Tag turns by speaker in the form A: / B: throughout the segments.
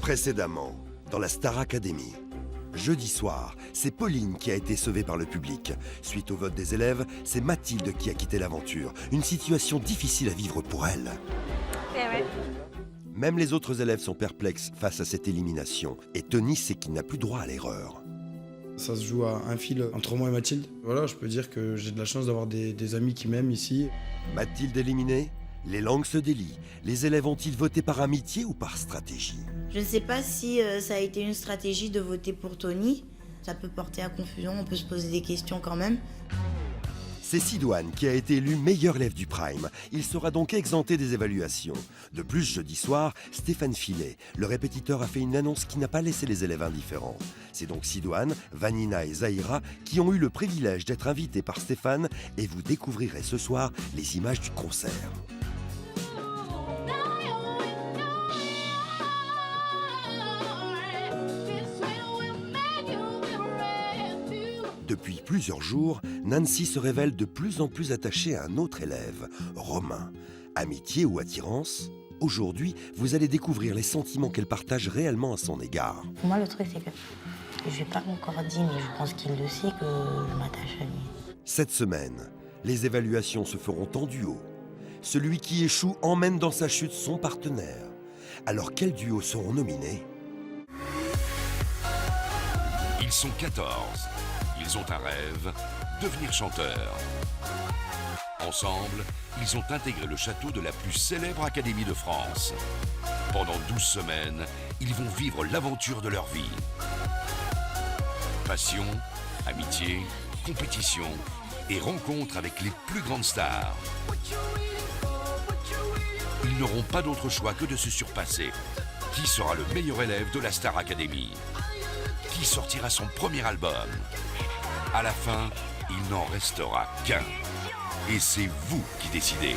A: Précédemment, dans la Star Academy. Jeudi soir, c'est Pauline qui a été sauvée par le public. Suite au vote des élèves, c'est Mathilde qui a quitté l'aventure. Une situation difficile à vivre pour elle. Même les autres élèves sont perplexes face à cette élimination. Et Tony sait qu'il n'a plus droit à l'erreur.
B: Ça se joue à un fil entre moi et Mathilde. Voilà, je peux dire que j'ai de la chance d'avoir des amis qui m'aiment ici.
A: Mathilde éliminée, les langues se délient. Les élèves ont-ils voté par amitié ou par stratégie?
C: Je ne sais pas si ça a été une stratégie de voter pour Tony. Ça peut porter à confusion, on peut se poser des questions quand même.
A: C'est Sidoine qui a été élu meilleur élève du Prime. Il sera donc exempté des évaluations. De plus, jeudi soir, Stéphane Filet, le répétiteur, a fait une annonce qui n'a pas laissé les élèves indifférents. C'est donc Sidoine, Vanina et Zahira qui ont eu le privilège d'être invités par Stéphane et vous découvrirez ce soir les images du concert. Depuis plusieurs jours, Nancy se révèle de plus en plus attachée à un autre élève, Romain. Amitié ou attirance? Aujourd'hui, vous allez découvrir les sentiments qu'elle partage réellement à son égard.
C: Pour moi, le truc, c'est que je lui ai pas encore dit, mais je pense qu'il le sait que je m'attache à lui.
A: Cette semaine, les évaluations se feront en duo. Celui qui échoue emmène dans sa chute son partenaire. Alors quels duos seront nominés?
D: Ils sont 14. Ils ont un rêve, devenir chanteur. Ensemble, ils ont intégré le château de la plus célèbre académie de France. Pendant 12 semaines, ils vont vivre l'aventure de leur vie. Passion, amitié, compétition et rencontre avec les plus grandes stars. Ils n'auront pas d'autre choix que de se surpasser. Qui sera le meilleur élève de la Star Academy? Qui sortira son premier album? À la fin, il n'en restera qu'un. Et c'est vous qui décidez.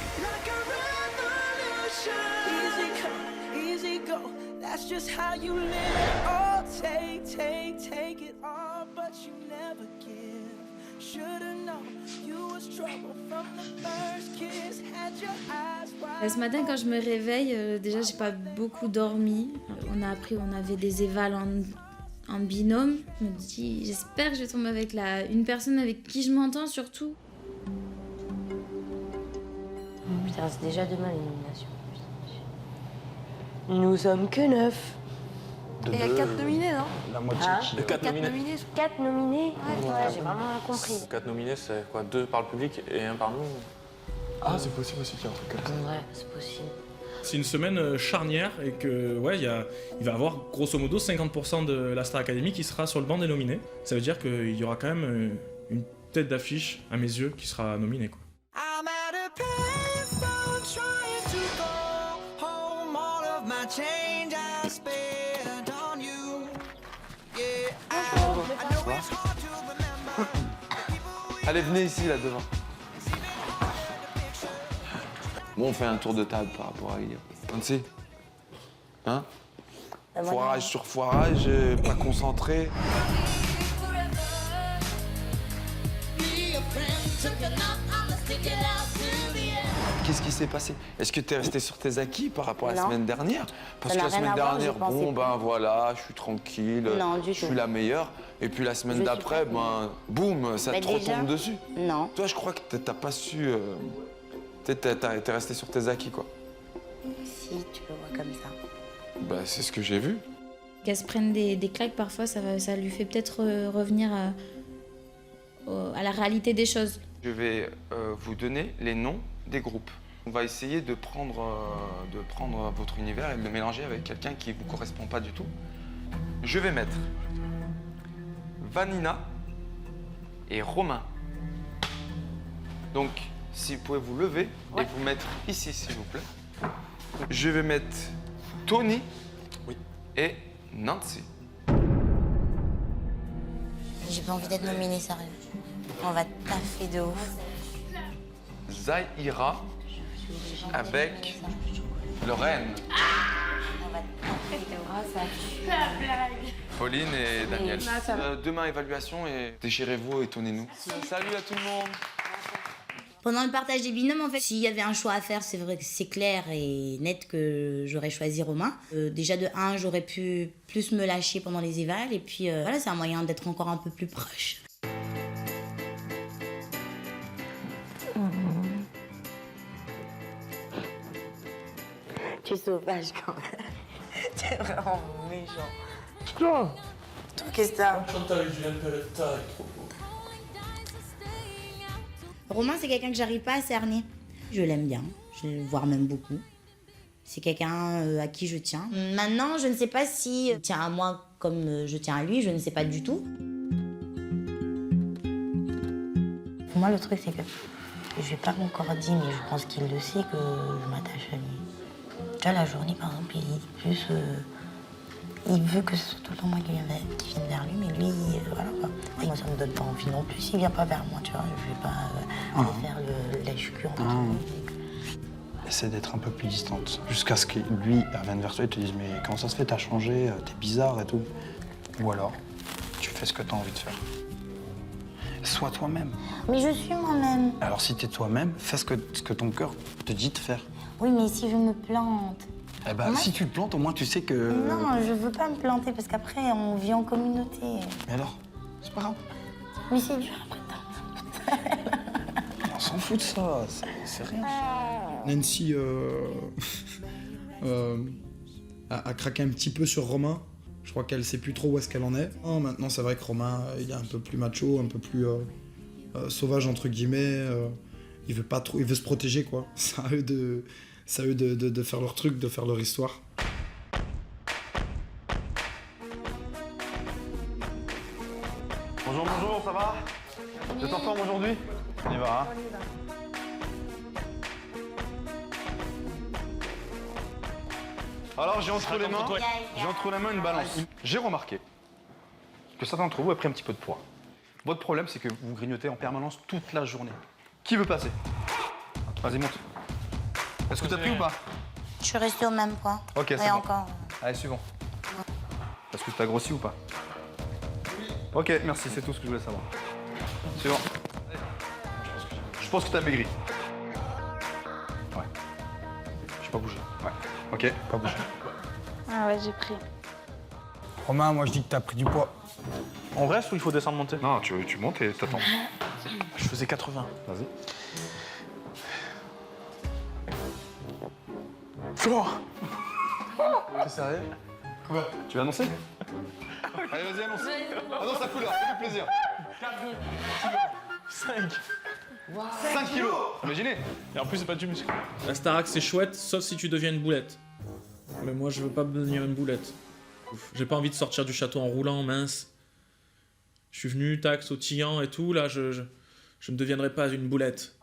E: Ce matin, quand je me réveille, déjà, j'ai pas beaucoup dormi. On a appris, on avait des évals en binôme. Je me dis, j'espère que je vais tomber avec une personne avec qui je m'entends surtout.
C: Putain, c'est déjà demain l'élimination. Nous sommes que 9.
F: Il y a 4 nominés, non?
B: La moitié.
F: De 4 nominés.
C: 4 nominés? Ouais, j'ai vraiment compris.
G: 4 nominés, c'est quoi? 2 par le public et 1 par nous?
B: Ah, c'est possible aussi qu'il y ait un truc comme ça.
C: Ouais, c'est possible.
H: C'est une semaine charnière et que ouais, il va y avoir grosso modo 50% de la Star Academy qui sera sur le banc des nominés. Ça veut dire qu'il y aura quand même une tête d'affiche, à mes yeux, qui sera nominée, quoi.
G: Allez, venez ici, là, devant. Bon, on fait un tour de table par rapport à hier. Nancy? Hein? Foirage sur foirage, pas concentré. Qu'est-ce qui s'est passé? Est-ce que tu es resté sur tes acquis par rapport à la semaine dernière? Parce que la semaine dernière, bon, ben voilà, je suis tranquille, je suis la meilleure. Et puis la semaine d'après, ben, boum, ça te retombe dessus.
C: Non.
G: Toi, je crois que t'as pas su... t'es resté sur tes acquis, quoi.
C: Si, tu le vois comme ça.
G: Bah, c'est ce que j'ai vu.
E: Qu'elle se prenne des claques, parfois, ça lui fait peut-être revenir à la réalité des choses.
G: Je vais vous donner les noms des groupes. On va essayer de prendre votre univers et de le mélanger avec quelqu'un qui ne vous correspond pas du tout. Je vais mettre Vanina et Romain. Donc, si vous pouvez vous lever et vous mettre ici, s'il vous plaît. Je vais mettre Tony et Nancy.
C: J'ai pas envie d'être nominée, sérieux. On va taffer de ouf.
G: Zahira avec Lorraine.
C: On va taffer de ouf.
G: Pauline et Daniel. Demain, évaluation et déchirez-vous et tournez-nous. Salut à tout le monde.
C: Pendant le partage des binômes, en fait, s'il y avait un choix à faire, c'est vrai que c'est clair et net que j'aurais choisi Romain. Déjà de 1, j'aurais pu plus me lâcher pendant les évals et puis voilà, c'est un moyen d'être encore un peu plus proche. Tu es sauvage quand même. T'es vraiment méchant. Toi, qu'est-ce que t'as? Romain, c'est quelqu'un que j'arrive pas à cerner. Je l'aime bien, voire même beaucoup. C'est quelqu'un à qui je tiens. Maintenant, je ne sais pas si il tient à moi comme je tiens à lui, je ne sais pas du tout. Pour moi, le truc, c'est que je vais pas encore dire, mais je pense qu'il le sait que je m'attache à lui. Tu vois, la journée, par exemple, il veut que ce soit tout le temps moi qui vienne vers lui, mais lui, voilà quoi. Et moi, ça me donne pas envie non plus s'il vient pas vers moi, tu vois. Je vais pas faire le lèche-cul entre nous.
B: Essaie d'être un peu plus distante, jusqu'à ce que lui revienne vers toi et te dise mais comment ça se fait, t'as changé, t'es bizarre et tout. Ou alors, tu fais ce que t'as envie de faire. Sois toi-même.
C: Mais je suis moi-même.
B: Alors si t'es toi-même, fais ce que ton cœur te dit de faire.
C: Oui, mais si je me plante.
B: Eh ben, si tu te plantes, au moins tu sais que...
C: Non, je veux pas me planter parce qu'après, on vit en communauté.
B: Mais alors, c'est pas grave.
C: Mais c'est dur après.
B: On s'en fout de ça, c'est rien. Nancy a craqué un petit peu sur Romain. Je crois qu'elle sait plus trop où est-ce qu'elle en est. Maintenant, c'est vrai que Romain, il est un peu plus macho, un peu plus sauvage, entre guillemets. Il veut pas trop, il veut se protéger, quoi. C'est à eux de faire leur truc, de faire leur histoire.
I: Bonjour, bonjour, ça va? Vous êtes en forme aujourd'hui? On y va, hein? Alors, j'ai entre les mains une balance. J'ai remarqué que certains d'entre vous ont pris un petit peu de poids. Votre problème, c'est que vous grignotez en permanence toute la journée. Qui veut passer? Vas-y, monte. Est-ce que t'as pris ou pas?
C: Je suis restée au même point.
I: Ok, c'est
C: Et
I: bon.
C: encore.
I: Allez, suivant. Est-ce que t'as grossi ou pas? Ok, merci, c'est tout ce que je voulais savoir. Suivant. Je pense que t'as maigri. Ouais. Je vais pas bouger. Ouais. Ok, pas bouger.
F: Ah ouais, j'ai pris.
B: Romain, moi je dis que t'as pris du poids.
H: On reste ou il faut descendre monter?
I: Non, tu montes et t'attends.
H: Je faisais 80.
I: Vas-y.
B: T'es sérieux?
I: Quoi? Tu veux annoncer? Allez, vas-y, annonce. Annonce la couleur, ça fait plaisir. 5 kilos. Imaginez.
H: Et en plus, c'est pas du muscle. La Starac, c'est chouette, sauf si tu deviens une boulette. Mais moi, je veux pas devenir une boulette. J'ai pas envie de sortir du château en roulant, mince. Je suis venu, tac, sautillant et tout, là, je ne deviendrai pas une boulette.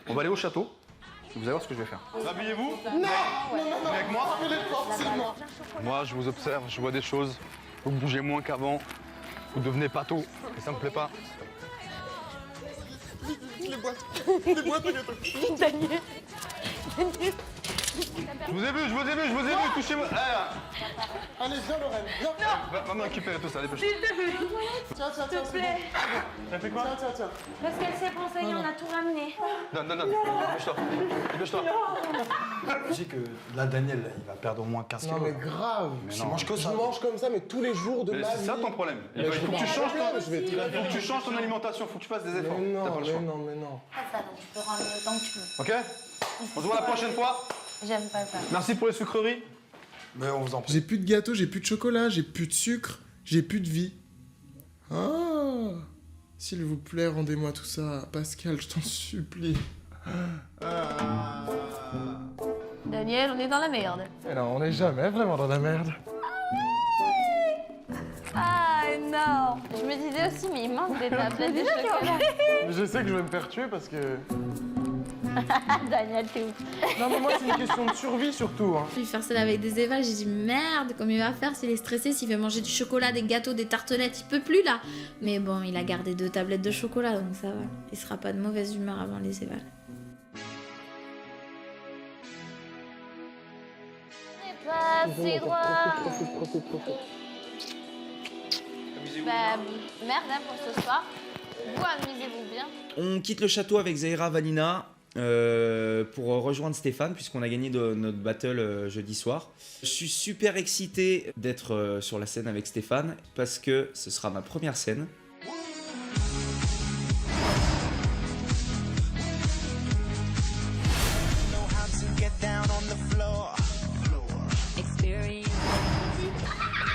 I: On va aller au château. Vous allez voir ce que je vais faire. Habillez-vous. Non. Venez avec moi. Moi, je vous observe, je vois des choses. Vous bougez moins qu'avant. Vous devenez pâteau. Et ça me plaît pas. Les boîtes,
F: Daniel.
I: Je vous ai vu, touchez-moi.
J: Allez, viens Lorraine, viens.
I: Va me récupérer tout ça, dépêche-toi.
J: Tiens,
F: S'il te plaît.
I: T'as fait quoi?
J: Tiens.
F: Parce qu'elle s'est renseignée, on a tout ramené.
I: Non, dépêche-toi.
B: Je dis que là, Daniel, là, il va perdre au moins 15 kilos.
J: Non mais grave.
I: Mais
B: Tu
I: non.
B: manges que ça.
J: Je mange comme ça, mais tous les jours de ma vie.
I: C'est ça ton problème.
J: Mais
I: Il faut que tu changes
J: ton
I: alimentation, il faut que tu fasses des efforts.
J: Mais
I: T'as pas le choix.
J: non.
C: Ça, donc tu peux ramener autant que tu veux.
I: Ok? On se voit la prochaine fois.
C: J'aime pas ça.
I: Merci pour les sucreries.
B: Mais on vous en prie.
K: J'ai plus de gâteau, j'ai plus de chocolat, j'ai plus de sucre, j'ai plus de vie. Ah! S'il vous plaît, rendez-moi tout ça. Pascal, je t'en supplie.
F: Daniel, on est dans la merde.
J: Mais non, on n'est jamais vraiment dans la merde.
F: Ah non. Je me disais aussi, mais il manque des tablettes de chocolat.
J: Mais je sais que je vais me faire tuer parce que...
F: Daniel, t'es ouf.
J: Non mais moi c'est une question de survie surtout. Hein.
E: Je vais faire celle avec des évals, j'ai dit merde, comme il va faire s'il est stressé, s'il veut manger du chocolat, des gâteaux, des tartelettes, il peut plus là. Mais bon, il a gardé 2 tablettes de chocolat, donc ça va. Il sera pas de mauvaise humeur avant les évals.
J: Profite.
F: Bah, merde hein, pour ce soir. Vous, amusez-vous bien.
L: On quitte le château avec Zahira, Vanina pour rejoindre Stéphane, puisqu'on a gagné notre battle jeudi soir. Je suis super excité d'être sur la scène avec Stéphane, parce que ce sera ma première scène.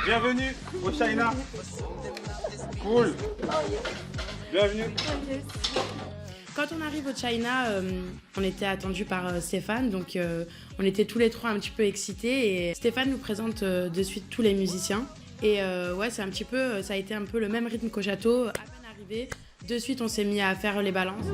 I: Bienvenue au China. Cool. Bienvenue.
M: Quand on arrive au China, on était attendu par Stéphane, donc on était tous les trois un petit peu excités et Stéphane nous présente de suite tous les musiciens. Et ouais, c'est un petit peu, ça a été un peu le même rythme qu'au château. À peine arrivé, de suite on s'est mis à faire les balances.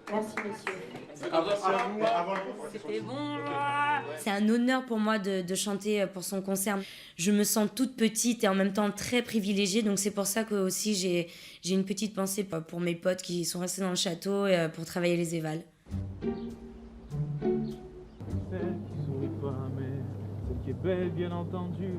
C: Merci, monsieur.
F: C'était bon.
C: C'est un honneur pour moi de chanter pour son concert. Je me sens toute petite et en même temps très privilégiée, donc c'est pour ça que aussi j'ai une petite pensée pour mes potes qui sont restés dans le château et pour travailler les évals.
N: Celle qui sourit pas, mais celle qui est belle, bien entendu.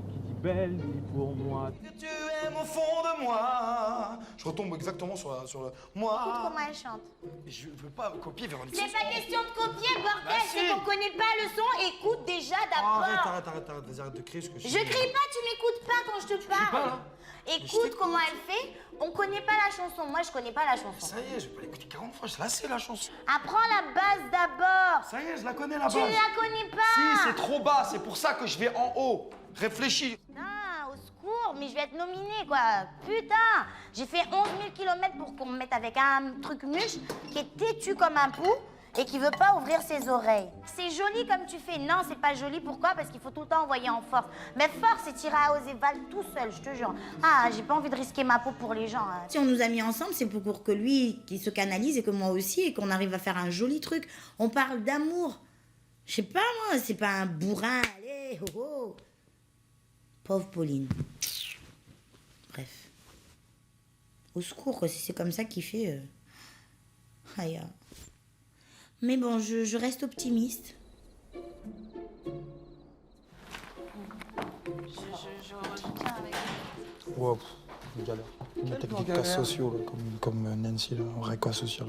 N: Qui dit belle, dit pour moi.
B: Tu aimes au fond de moi. Je retombe exactement sur le moi.
O: Écoute comment elle chante.
B: Je veux pas copier Véronique.
O: C'est pas question de copier, bordel, c'est qu'on connaît pas le son. Écoute déjà d'abord.
B: Arrête, vas-y, arrête de crier ce que
O: Je crie pas, tu m'écoutes pas quand je te parle. Écoute comment elle fait. On connaît pas la chanson. Moi, je connais pas la chanson.
B: Ça y est, je vais pas l'écouter 40 fois. Je la sais, la chanson.
O: Apprends la base d'abord.
B: Ça y est, je la connais, la base.
O: Tu la connais pas.
B: Si, c'est trop bas. C'est pour ça que je vais en haut. Réfléchis.
O: Ah, au secours, mais je vais être nominée, quoi. Putain, j'ai fait 11 000 km pour qu'on me mette avec un truc muche qui est têtu comme un pou et qui veut pas ouvrir ses oreilles. C'est joli comme tu fais. Non, c'est pas joli. Pourquoi? Parce qu'il faut tout le temps envoyer en force. Mais force, c'est tirer à aux évals tout seul, je te jure. Ah, j'ai pas envie de risquer ma peau pour les gens. Hein.
C: Si on nous a mis ensemble, c'est pour que lui, qu'il se canalise et que moi aussi, et qu'on arrive à faire un joli truc. On parle d'amour. Je sais pas, moi, c'est pas un bourrin. Allez, ho, ho. Pauvre Pauline. Bref. Au secours, quoi, si c'est comme ça qu'il fait. Aïe. Mais bon, je reste optimiste.
F: Je tiens avec.
B: Wow, une galère. Une technique cas sociaux, là, comme Nancy, là, un vrai cas social.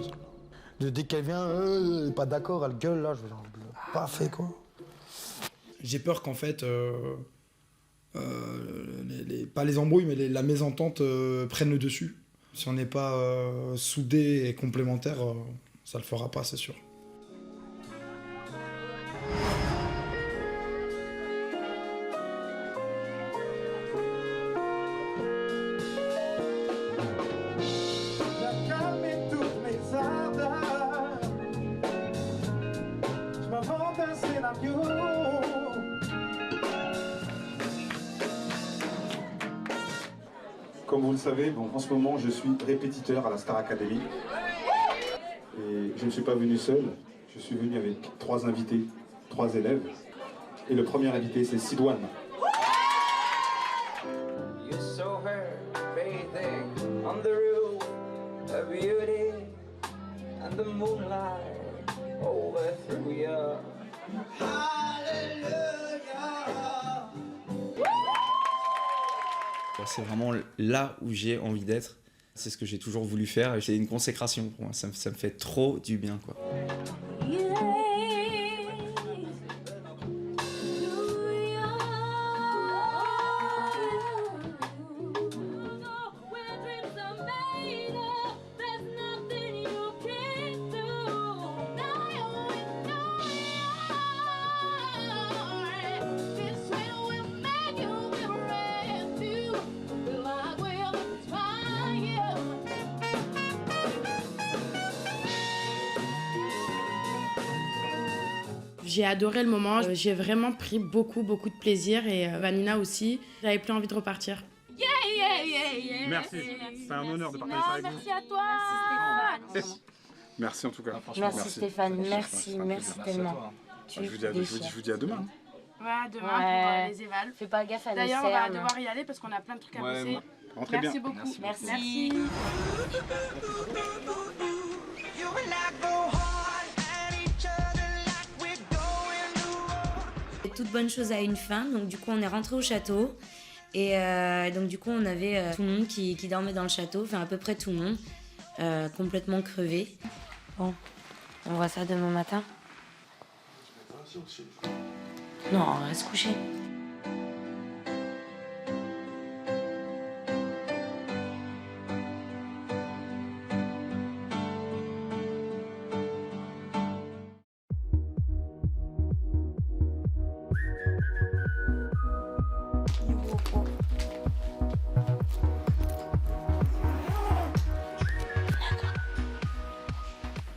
B: Dès qu'elle vient, pas d'accord, elle gueule, là, je veux genre, pas fait, quoi. J'ai peur qu'en fait, pas les embrouilles, mais la mésentente prenne le dessus. Si on n'est pas soudés et complémentaires, ça le fera pas, c'est sûr.
P: Comme vous le savez, bon, en ce moment, je suis répétiteur à la Star Academy. Et je ne suis pas venu seul, je suis venu avec 3 invités, 3 élèves. Et le premier invité, c'est Sidoine.
L: C'est vraiment là où j'ai envie d'être. C'est ce que j'ai toujours voulu faire. C'est une consécration pour moi. Ça me fait trop du bien, quoi.
M: J'ai adoré le moment, j'ai vraiment pris beaucoup de plaisir et Vanina aussi. J'avais plus envie de repartir.
I: Merci, c'est un honneur de partager ça avec vous.
F: Merci à toi.
I: Merci en tout cas.
C: Merci Stéphane, merci
I: tellement. Je vous dis à demain.
M: Ouais, à demain pour les évals.
C: Fais pas gaffe à
M: D'ailleurs, on va devoir y aller parce qu'on a plein de trucs à bosser.
I: Rentrez bien.
M: Merci beaucoup.
C: Merci.
O: You and I go hard at each other like
C: toute bonne chose a une fin, donc du coup on est rentré au château. Et donc du coup on avait tout le monde qui dormait dans le château, enfin à peu près tout le monde, complètement crevé. Bon, on voit ça demain matin. Non, on reste couché.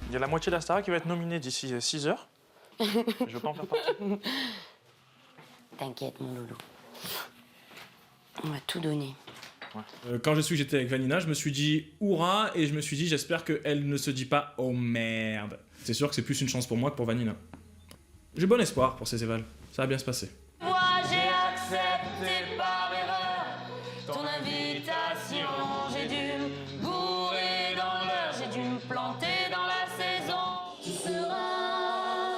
N: Il y a la moitié de la Starac qui va être nominée d'ici 6 heures. Je veux pas en faire partie.
C: T'inquiète, mon loulou. On va tout donner.
H: Quand j'ai su que j'étais avec Vanina, je me suis dit hurrah, et je me suis dit j'espère qu'elle ne se dit pas oh merde. C'est sûr que c'est plus une chance pour moi que pour Vanina. J'ai bon espoir pour ces évals, ça va bien se passer.
O: Moi j'ai accepté par erreur ton invitation. J'ai dû me bourrer dans l'heure, j'ai dû me planter dans la saison. Tu seras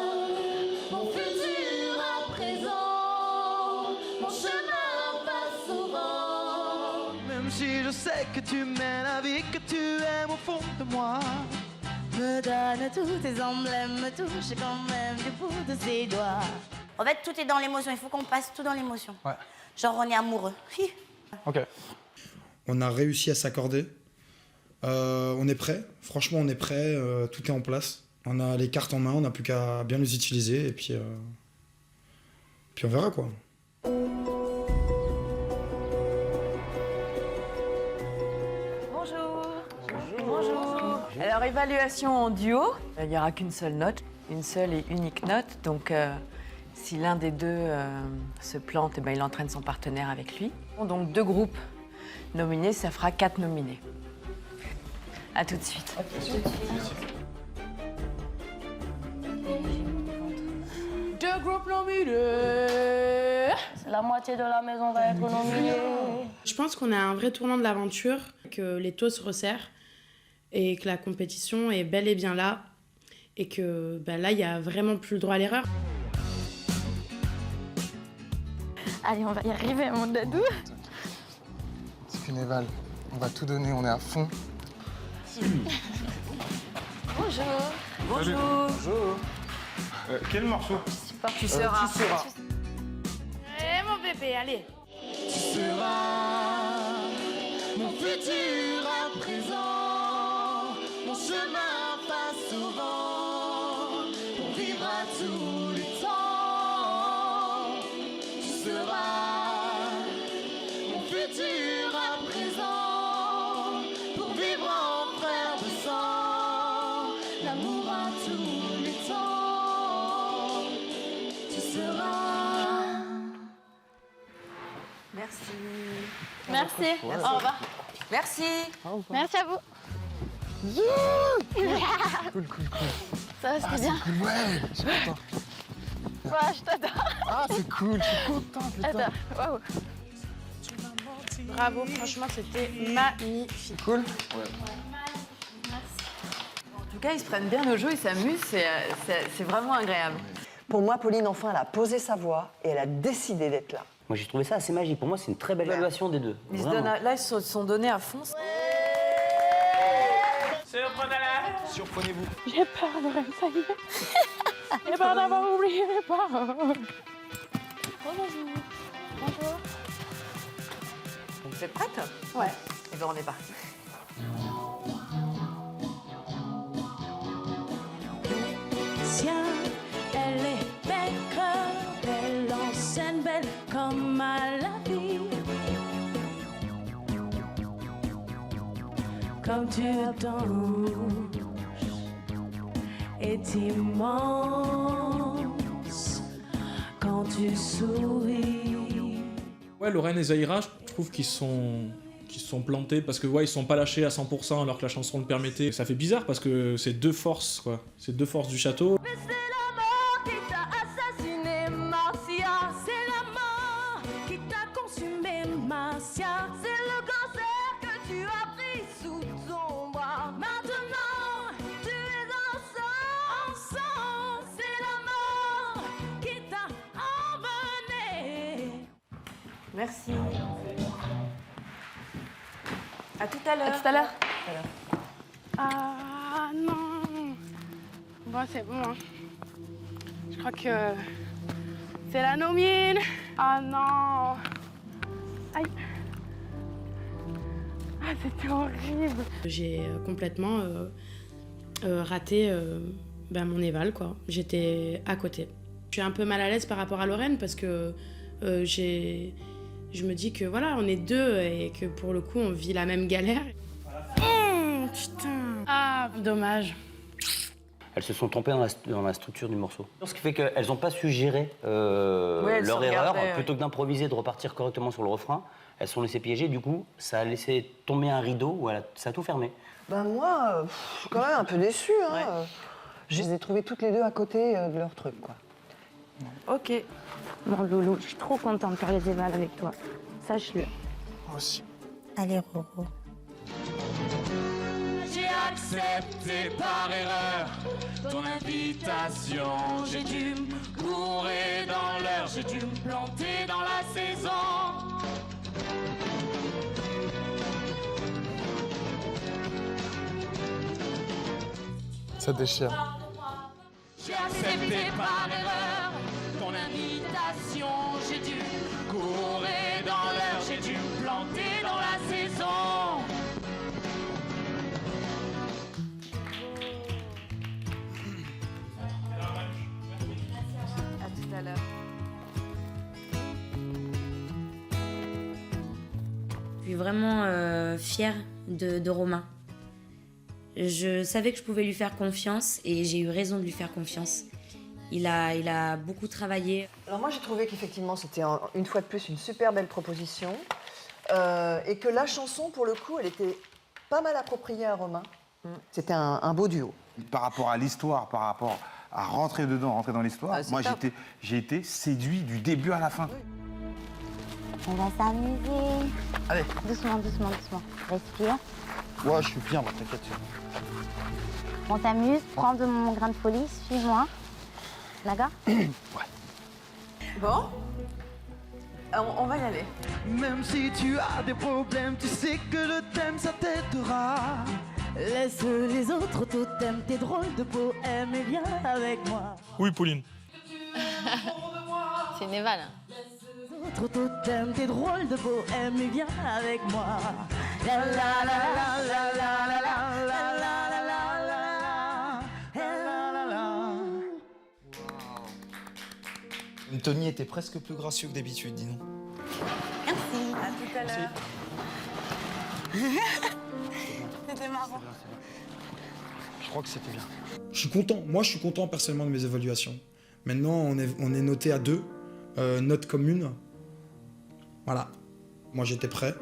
O: mon futur à présent, mon chemin passe souvent.
Q: Même si je sais que tu mènes la vie que tu aimes au fond de moi.
O: Me donne tous tes emblèmes, me touche quand même du bout de ses doigts. En fait, tout est dans l'émotion, il faut qu'on passe tout dans l'émotion.
B: Ouais.
O: Genre, on est amoureux.
B: Ok. On a réussi à s'accorder. On est prêt. Franchement, on est prêt. Tout est en place. On a les cartes en main. On n'a plus qu'à bien les utiliser. Et puis on verra quoi.
R: Bonjour. Bonjour. Alors, évaluation en duo. Il n'y aura qu'une seule note, une seule et unique note. Donc, si l'un des deux se plante, eh ben, il entraîne son partenaire avec lui. Donc, 2 groupes nominés, ça fera 4 nominés. À tout de suite.
O: Deux groupes nominés. La moitié de la maison va être nominée.
M: Je pense qu'on a un vrai tournant de l'aventure, que les taux se resserrent et que la compétition est bel et bien là. Et que là, il n'y a vraiment plus le droit à l'erreur.
F: Allez, on va y arriver, mon dadou.
K: C'est qu'une éval. On va tout donner, on est à fond.
F: Bonjour.
J: Bonjour. Quel morceau?
R: Tu seras.
J: Tu seras.
M: Eh mon bébé, allez.
Q: Tu seras mon futur à présent, mon chemin passe souvent pour vivre à tous les temps. Tu seras mon futur à présent pour vivre en frère de sang, l'amour à tous les temps. Tu seras.
R: Merci.
F: Merci. Au revoir.
R: Merci.
F: Merci à vous.
K: Cool.
F: Ça va, c'était bien.
K: C'est cool, ouais, je suis content.
F: Ouais, je t'adore.
K: Ah, c'est cool, je suis content, putain.
F: Attends, waouh.
M: Bravo, franchement, c'était magnifique.
K: Cool.
R: En tout cas, ils se prennent bien au jeu, ils s'amusent, c'est vraiment agréable.
S: Pour moi, Pauline, enfin, elle a posé sa voix et elle a décidé d'être là.
T: Moi, j'ai trouvé ça assez magique. Pour moi, c'est une très belle évaluation des deux.
R: Ils se
T: Vraiment.
R: donnent là, ils se sont donnés à fond.
N: Surprenez-la. Surprenez-vous.
F: J'ai peur, Lorraine, ça y est. J'ai peur d'avoir oublié mes paroles. Oh, bonjour. Bonjour.
R: Vous êtes prête?
F: Ouais.
R: Et bien, on est parti.
Q: Tiens, elle est belle comme elle en scène, belle comme à la vie. Comme tu danses est immense quand tu souris.
H: Ouais, Lorraine et Zahira, je trouve qu'ils sont plantés parce que ouais, ils sont pas lâchés à 100% alors que la chanson le permettait. Ça fait bizarre parce que c'est 2 forces quoi, c'est 2 forces du château.
Q: Mais c'est la mort qui t'a assassiné, Marcia. C'est la mort qui t'a consumé, Marcia. C'est le cancer que tu as pris sous ton bras. Maintenant, tu es ensemble. C'est la mort qui t'a envahi.
R: Merci. À tout à l'heure.
E: À tout à l'heure.
M: Ah non. Bon, c'est bon. Hein. Je crois que c'est la nomine. Ah non. Aïe. Ah, c'était horrible. J'ai complètement raté mon éval, quoi. J'étais à côté. Je suis un peu mal à l'aise par rapport à Lorraine parce que je me dis que voilà, on est deux et que pour le coup, on vit la même galère. Oh, putain. Ah, dommage.
T: Elles se sont trompées dans la structure du morceau. Ce qui fait qu'elles n'ont pas su gérer leur erreur. Plutôt que d'improviser, de repartir correctement sur le refrain, elles se sont laissées piéger. Du coup, ça a laissé tomber un rideau où ça a tout fermé.
S: Ben moi, je suis quand même un peu déçue. Hein. Ouais. Je les ai trouvées toutes les deux à côté de leur truc, quoi.
R: Ok.
O: Bon, Loulou, je suis trop contente de faire les évals avec toi. Sache-le.
K: Moi aussi.
O: Allez, Roro.
Q: J'ai accepté par erreur ton invitation. J'ai dû me courir dans l'heure, j'ai dû me planter dans la saison.
K: Ça déchire.
Q: J'ai accepté par erreur ton invitation. J'ai dû courir dans l'heure, j'ai dû me planter dans la saison.
R: À tout à l'heure.
C: Je suis vraiment fière de Romain. Je savais que je pouvais lui faire confiance et j'ai eu raison de lui faire confiance. Il a beaucoup travaillé.
S: Alors moi j'ai trouvé qu'effectivement c'était une fois de plus une super belle proposition et que la chanson pour le coup elle était pas mal appropriée à Romain. C'était un beau duo.
J: Par rapport à l'histoire, par rapport à rentrer dans l'histoire, moi j'ai été séduit du début à la fin.
O: On va s'amuser.
J: Allez.
O: Doucement, doucement, doucement. Respire.
J: Ouais, je suis bien, t'inquiète.
O: On s'amuse, prends de mon grain de folie, suis-moi. D'accord?
J: Ouais.
R: Bon, on va y aller.
Q: Même si tu as des problèmes, tu sais que je t'aime, ça t'aidera. Laisse les autres totems, tes drôles de poèmes et viens avec moi.
H: Oui, Pauline.
E: C'est une éval.
Q: Les autres totems, tes drôles de poèmes et viens avec moi. La la la la la la la la la la la la la la.
B: Tony était presque plus gracieux que d'habitude, dis donc.
O: Merci.
R: À tout à l'heure.
O: C'était marrant.
B: Je crois que c'était bien. Je suis content. Moi, je suis content personnellement de mes évaluations. Maintenant, on est noté à 2, note commune. Voilà. Moi, j'étais prêt.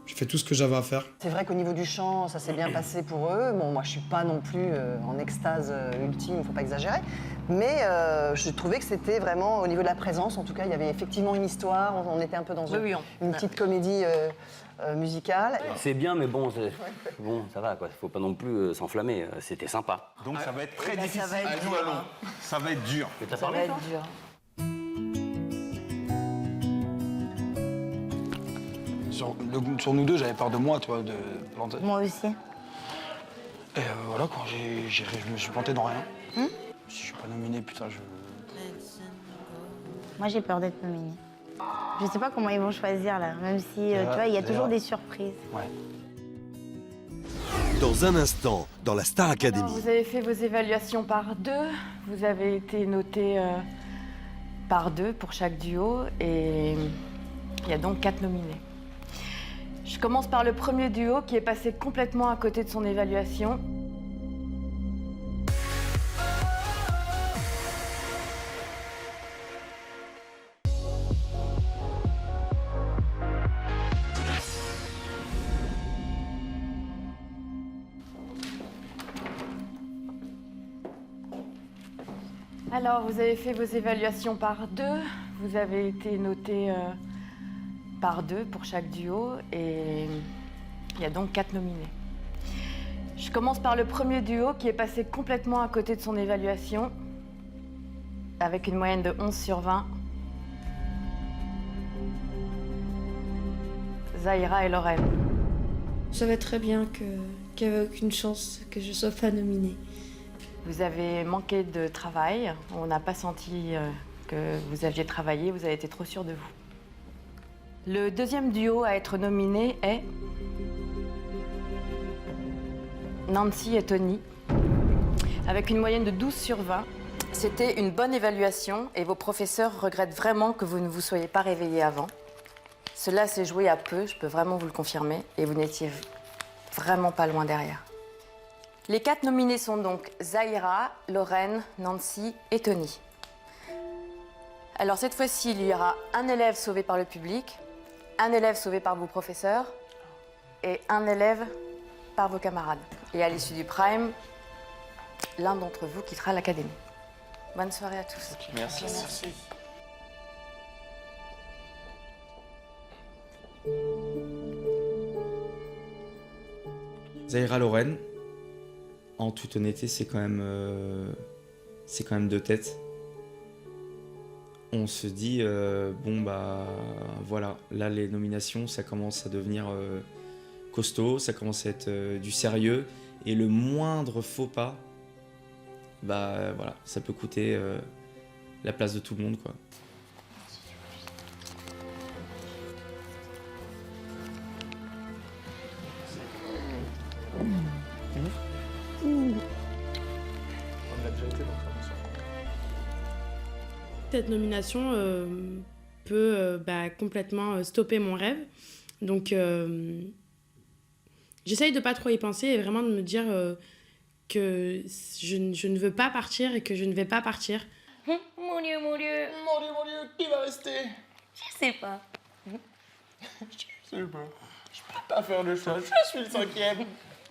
B: J'ai fait tout ce que j'avais à faire.
S: C'est vrai qu'au niveau du chant, ça s'est bien passé pour eux. Bon, moi, je suis pas non plus en extase ultime, il faut pas exagérer. Mais je trouvais que c'était vraiment, au niveau de la présence, en tout cas, il y avait effectivement une histoire. On était un peu dans une petite comédie musicale.
T: C'est bien, mais bon, ça va, quoi. Faut pas non plus s'enflammer. C'était sympa.
J: Donc ça va être très
S: bah,
J: difficile.
S: ça va être
J: dur,
S: dur,
J: hein. Ça va être dur.
S: Ça va être dur.
B: Sur nous deux, j'avais peur de moi, tu vois, de planter.
O: Moi aussi.
B: Et voilà, quand je me suis planté dans rien. Si je suis pas nominé, putain,
O: Moi, j'ai peur d'être nominée. Je sais pas comment ils vont choisir, là. Même si, tu vois, il y a toujours des surprises.
B: Ouais.
A: Dans un instant, dans la Star Academy.
R: Alors, vous avez fait vos évaluations par 2. Vous avez été noté par 2 pour chaque duo. Et il y a donc 4 nominés. Je commence par le premier duo qui est passé complètement à côté de son évaluation. Alors, vous avez fait vos évaluations par 2. Vous avez été noté par 2 pour chaque duo et il y a donc 4 nominés. Je commence par le premier duo qui est passé complètement à côté de son évaluation avec une moyenne de 11 sur 20. Zahira et Lorraine.
E: Je savais très bien qu'il n'y avait aucune chance que je sois pas nominée.
R: Vous avez manqué de travail. On n'a pas senti que vous aviez travaillé. Vous avez été trop sûr de vous. Le deuxième duo à être nominé est Nancy et Tony. Avec une moyenne de 12 sur 20. C'était une bonne évaluation et vos professeurs regrettent vraiment que vous ne vous soyez pas réveillés avant. Cela s'est joué à peu, je peux vraiment vous le confirmer, et vous n'étiez vraiment pas loin derrière. Les 4 nominés sont donc Zahira, Lorraine, Nancy et Tony. Alors cette fois-ci, il y aura un élève sauvé par le public, un élève sauvé par vos professeurs et un élève par vos camarades. Et à l'issue du prime, l'un d'entre vous quittera l'académie. Bonne soirée à tous.
G: Merci.
O: Merci.
L: Zahira, Lorraine, en toute honnêteté, c'est quand même 2 têtes. On se dit, bon bah voilà, là les nominations, ça commence à devenir costaud, ça commence à être du sérieux, et le moindre faux pas, bah voilà, ça peut coûter la place de tout le monde, quoi.
M: Cette nomination peut complètement stopper mon rêve. Donc, j'essaye de pas trop y penser et vraiment de me dire que je ne veux pas partir et que je ne vais pas partir.
O: Mon Dieu, mon Dieu.
K: Mon Dieu, qui va rester?
O: Je sais pas.
K: Je sais pas. Je peux pas faire le choix. Je suis le 5e.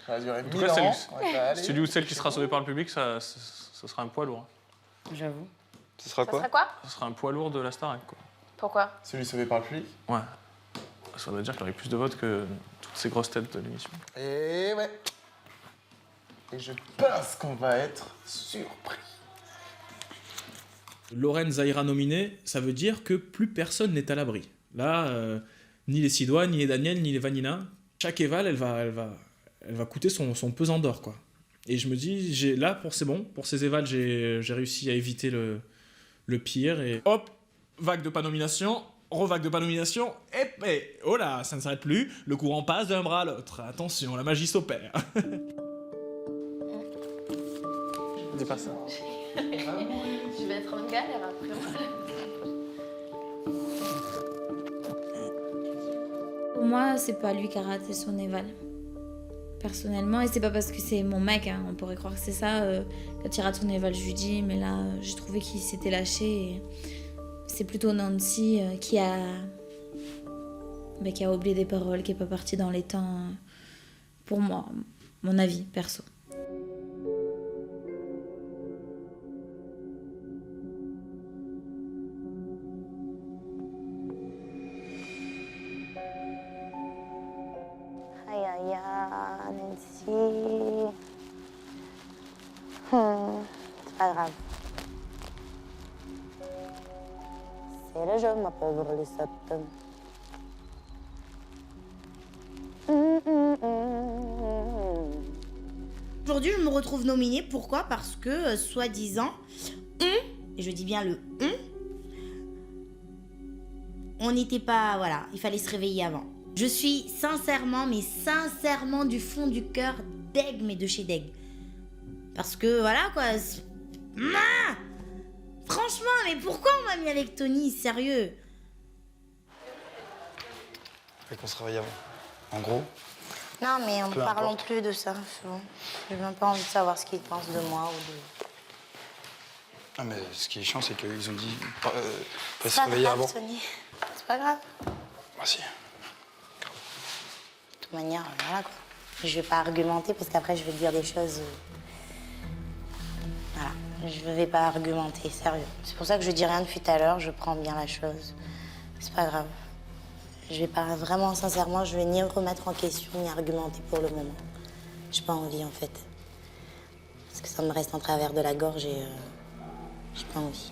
K: Ça va durer 1000 ans.
H: Celui ou celle qui sera sauvé par le public, ça sera un poids lourd.
O: J'avoue.
G: Ce sera quoi?
H: Ce sera un poids lourd de la Starac, quoi.
O: Pourquoi?
K: Celui sauvé par le public?
H: Ouais. Ça veut dire qu'il y aurait plus de votes que toutes ces grosses têtes de l'émission.
K: Et ouais. Et je pense qu'on va être surpris.
H: Lorraine, Zahira nominée, ça veut dire que plus personne n'est à l'abri. Là, ni les Sidoine, ni les Daniel, ni les Vanina, chaque éval, elle va coûter son pesant d'or, quoi. Et je me dis, là, c'est bon, pour ces évals, j'ai réussi à éviter le pire, et hop, vague de pas nomination, revague de pas nomination, et oh là, ça ne s'arrête plus, le courant passe d'un bras à l'autre. Attention, la magie s'opère. Dis pas ça.
E: Je vais être en galère après. Pour moi, c'est pas lui qui a raté son éval. Personnellement, et c'est pas parce que c'est mon mec, hein, on pourrait croire que c'est ça. Quand il rate son éval, je lui dis, mais là, j'ai trouvé qu'il s'était lâché. Et c'est plutôt Nancy qui a oublié des paroles, qui est pas partie dans les temps. Pour moi, mon avis perso.
O: Aïe aïe aïe, Nancy. C'est pas grave. C'est le jeu, ma pauvre Lisette. Aujourd'hui, je me retrouve nominée. Pourquoi? Parce que, soi-disant, et je dis bien le on n'était pas... Voilà, il fallait se réveiller avant. Je suis sincèrement, mais sincèrement, du fond du cœur, deg, mais de chez deg. Parce que, voilà, quoi... Franchement, mais pourquoi on m'a mis avec Tony? Sérieux?
B: Fait qu'on se réveille avant. En gros.
O: Non, mais on
B: Peu
O: parlons
B: importe.
O: plus de ça. C'est bon. J'ai même pas envie de savoir ce qu'ils pensent de moi ou de...
B: Ah, mais ce qui est chiant, c'est qu'ils ont dit pas
O: C'est
B: se
O: pas
B: réveiller
O: grave,
B: avant.
O: Tony. C'est pas grave.
B: Ah, si.
O: De toute manière, voilà quoi. Je vais pas argumenter parce qu'après je vais dire des choses. Voilà. Je vais pas argumenter, sérieux. C'est pour ça que je dis rien depuis tout à l'heure, je prends bien la chose. C'est pas grave. Je vais pas vraiment, sincèrement, je vais ni remettre en question ni argumenter pour le moment. J'ai pas envie en fait. Parce que ça me reste en travers de la gorge et j'ai pas envie.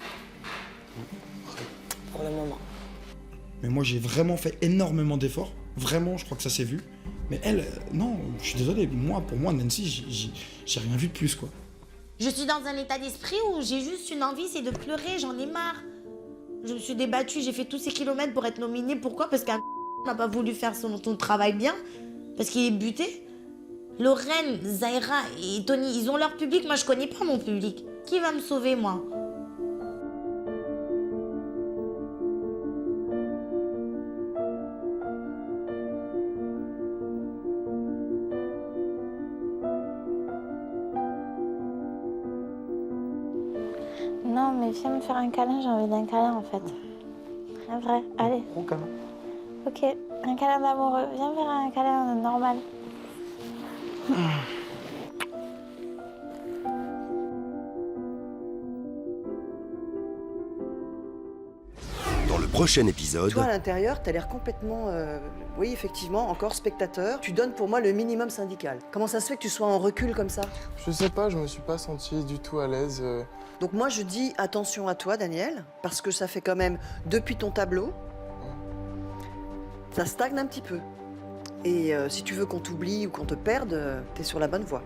O: Pour le moment.
B: Mais moi, j'ai vraiment fait énormément d'efforts Vraiment, je crois que ça s'est vu. Mais elle, non, je suis désolé, pour moi, Nancy, j'ai rien vu de plus, quoi.
O: Je suis dans un état d'esprit où j'ai juste une envie, c'est de pleurer, j'en ai marre. Je me suis débattue, j'ai fait tous ces kilomètres pour être nominée. Pourquoi? Parce qu'un n'a pas voulu faire son travail bien, parce qu'il est buté. Lorraine, Zaira et Tony, ils ont leur public, moi je connais pas mon public. Qui va me sauver, moi?
F: Non, mais viens me faire un câlin, j'ai envie d'un câlin en fait. Un vrai, allez.
I: Bon câlin.
F: Ok, un câlin d'amoureux. Viens faire un câlin normal.
A: Dans le prochain épisode...
S: Toi, à l'intérieur, t'as l'air complètement... oui, effectivement, encore spectateur. Tu donnes pour moi le minimum syndical. Comment ça se fait que tu sois en recul comme ça?
K: Je sais pas, je me suis pas senti du tout à l'aise.
S: Donc moi, je dis attention à toi, Daniel, parce que ça fait quand même, depuis ton tableau, ça stagne un petit peu. Et si tu veux qu'on t'oublie ou qu'on te perde, t'es sur la bonne voie.